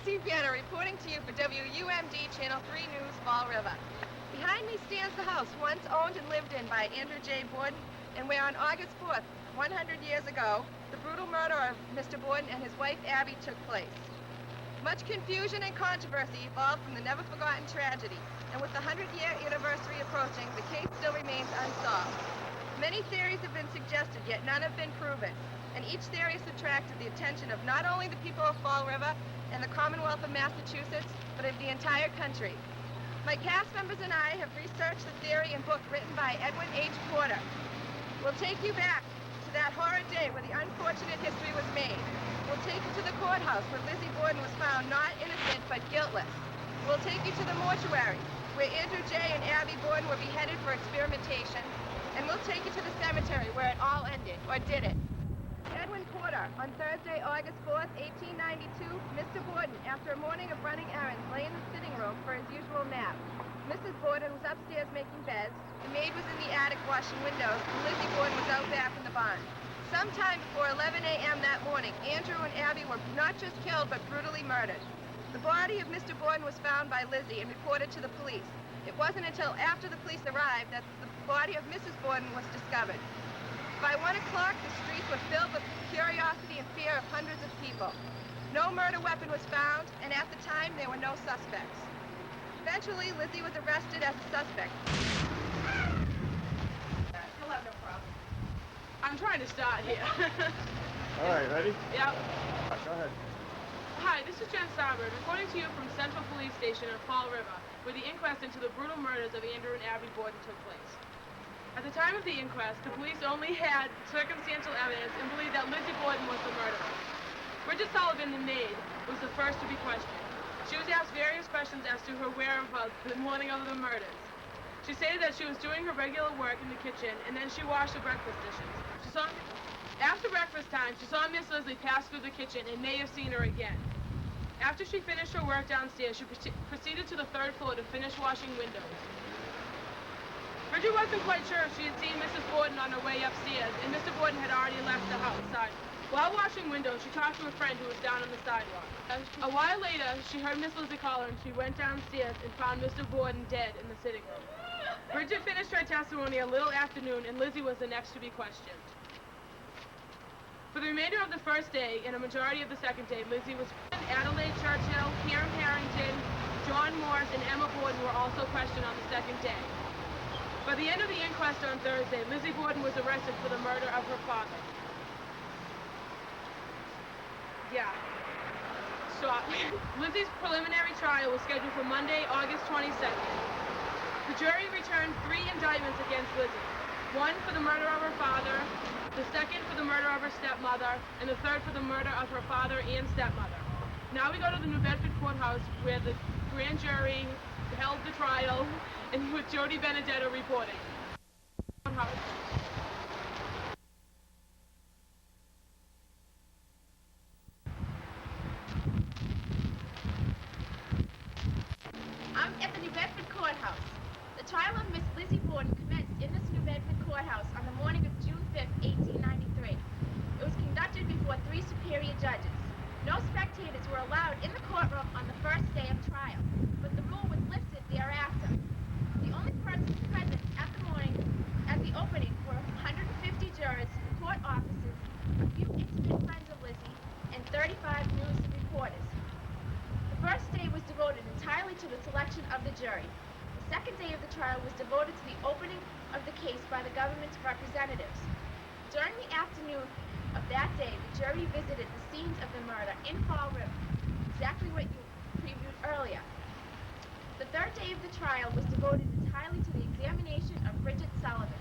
Lizzy Borden reporting to you for WUMD Channel 3 News, Fall River. Behind me stands the house once owned and lived in by Andrew J. Borden, and where on August 4th, 100 years ago, the brutal murder of Mr. Borden and his wife Abby took place. Much confusion and controversy evolved from the never-forgotten tragedy, and with the 100-year anniversary approaching, the case still remains unsolved. Many theories have been suggested, yet none have been proven, and each theory has attracted the attention of not only the people of Fall River and the Commonwealth of Massachusetts, but of the entire country. My cast members and I have researched the theory and book written by Edwin H. Porter. We'll take you back to that horrid day where the unfortunate history was made. We'll take you to the courthouse where Lizzy Borden was found not innocent but guiltless. We'll take you to the mortuary where Andrew J. and Abby Borden were beheaded for experimentation. And we'll take you to the cemetery where it all ended, or did it. Edwin Porter, on Thursday, August 4th, 1892, Mr. Borden, after a morning of running errands, lay in the sitting room for his usual nap. Mrs. Borden was upstairs making beds, the maid was in the attic washing windows, and Lizzy Borden was out back in the barn. Sometime before 11 a.m. that morning, Andrew and Abby were not just killed, but brutally murdered. The body of Mr. Borden was found by Lizzy and reported to the police. It wasn't until after the police arrived that the body of Mrs. Borden was discovered. By 1 o'clock, the streets were filled with curiosity and fear of hundreds of people. No murder weapon was found, and at the time, there were no suspects. Eventually, Lizzy was arrested as a suspect. He'll have no problem. I'm trying to start here. All right, ready? Yep. Go ahead. Hi, this is Jen Starbird, reporting to you from Central Police Station in Fall River, where the inquest into the brutal murders of Andrew and Abby Borden took place. At the time of the inquest, the police only had circumstantial evidence and believed that Lizzy Borden was the murderer. Bridget Sullivan, the maid, was the first to be questioned. She was asked various questions as to her whereabouts the morning of the murders. She stated that she was doing her regular work in the kitchen, and then she washed the breakfast dishes. After breakfast time, she saw Miss Lizzy pass through the kitchen and may have seen her again. After she finished her work downstairs, she proceeded to the third floor to finish washing windows. Bridget wasn't quite sure if she had seen Mrs. Borden on her way upstairs, and Mr. Borden had already left the house. While washing windows, she talked to a friend who was down on the sidewalk. A while later, she heard Miss Lizzy call her, and she went downstairs and found Mr. Borden dead in the sitting room. Bridget finished her testimony a little after noon, and Lizzy was the next to be questioned. For the remainder of the first day and a majority of the second day, Lizzy was Adelaide Churchill, Karen Harrington, John Morse, and Emma Borden were also questioned on the second day. By the end of the inquest on Thursday, Lizzy Borden was arrested for the murder of her father. Yeah. Stop. Lizzy's preliminary trial was scheduled for Monday, August 22nd. The jury returned 3 indictments against Lizzy. 1 for the murder of her father, the 2nd for the murder of her stepmother, and the 3rd for the murder of her father and stepmother. Now we go to the New Bedford courthouse where the grand jury held the trial and with Jody Benedetto reporting. I'm at the New Bedford courthouse. The trial of Miss Lizzy Borden commenced in this New Bedford courthouse on the morning of June 5th, 1893. It was conducted before 3 superior judges. No spectators were allowed in the courtroom on the first day of trial, but the rule was lifted thereafter. The only persons present at the opening were 150 jurors, court officers, a few intimate friends of Lizzy, and 35 news reporters. The first day was devoted entirely to the selection of the jury. The second day of the trial was devoted to the opening of the case by the government's representatives. During the afternoon of that day, the jury visited the scenes of the murder in Fall River, exactly what you previewed earlier. The third day of the trial was devoted entirely to the examination of Bridget Sullivan.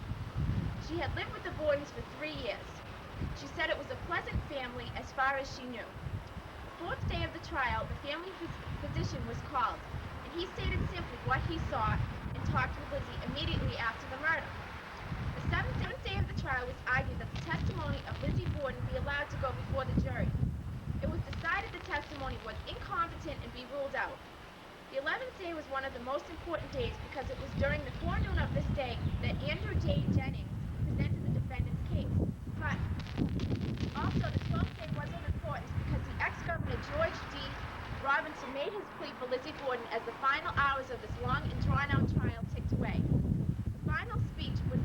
She had lived with the Bordens for 3 years. She said it was a pleasant family as far as she knew. The fourth day of the trial, the family physician was called, and he stated simply what he saw and talked with Lizzy immediately after the murder. The seventh day of the trial was argued that the testimony of Lizzy Borden be allowed to go before the jury. It was decided the testimony was incompetent and be ruled out. The 11th day was one of the most important days because it was during the forenoon of this day that Andrew J. Jennings presented the defendant's case. But also the 12th day was of importance because the ex-governor George D. Robinson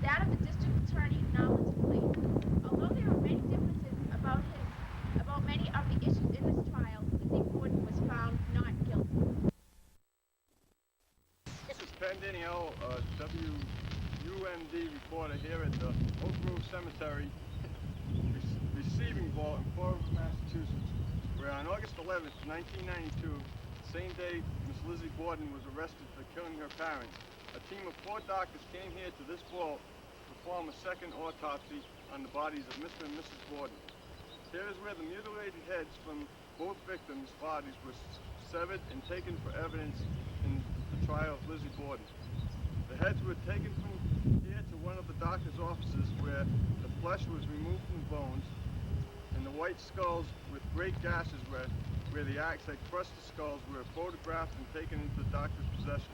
that of the district attorney now into plea. Although there are many differences about many of the issues in this trial, Lizzy Borden was found not guilty. This is Ken Danielle, WUMD reporter here at the Oak Grove Cemetery receiving vault in Fall River, Massachusetts, where on August 11th, 1992, the same day Miss Lizzy Borden was arrested for killing her parents, a team of 4 doctors came here to this vault to perform a second autopsy on the bodies of Mr. and Mrs. Borden. Here is where the mutilated heads from both victims' bodies were severed and taken for evidence in the trial of Lizzy Borden. The heads were taken from here to one of the doctor's offices where the flesh was removed from the bones, and the white skulls with great gashes where the axe had crushed the skulls were photographed and taken into the doctor's possession.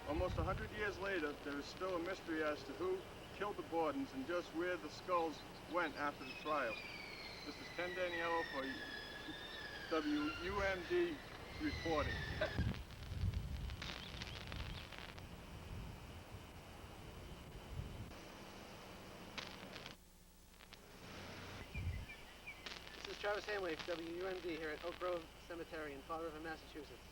Almost 100 years later, there is still a mystery as to who killed the Bordens and just where the skulls went after the trial. This is Ken Daniello for WUMD reporting. This is Travis Hanway, WUMD, here at Oak Grove Cemetery in Fall River, Massachusetts.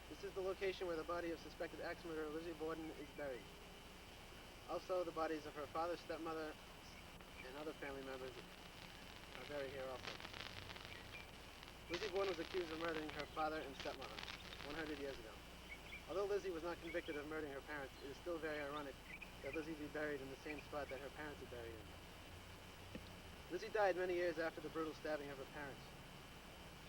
This is the location where the body of suspected axe murderer Lizzy Borden is buried. Also, the bodies of her father, stepmother, and other family members are buried here also. Lizzy Borden was accused of murdering her father and stepmother 100 years ago. Although Lizzy was not convicted of murdering her parents, it is still very ironic that Lizzy be buried in the same spot that her parents are buried in. Lizzy died many years after the brutal stabbing of her parents.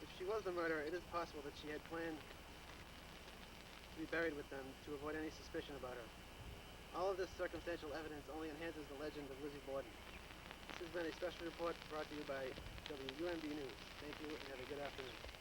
If she was the murderer, it is possible that she had planned to be buried with them to avoid any suspicion about her. All of this circumstantial evidence only enhances the legend of Lizzy Borden. This has been a special report brought to you by WUMD News. Thank you and have a good afternoon.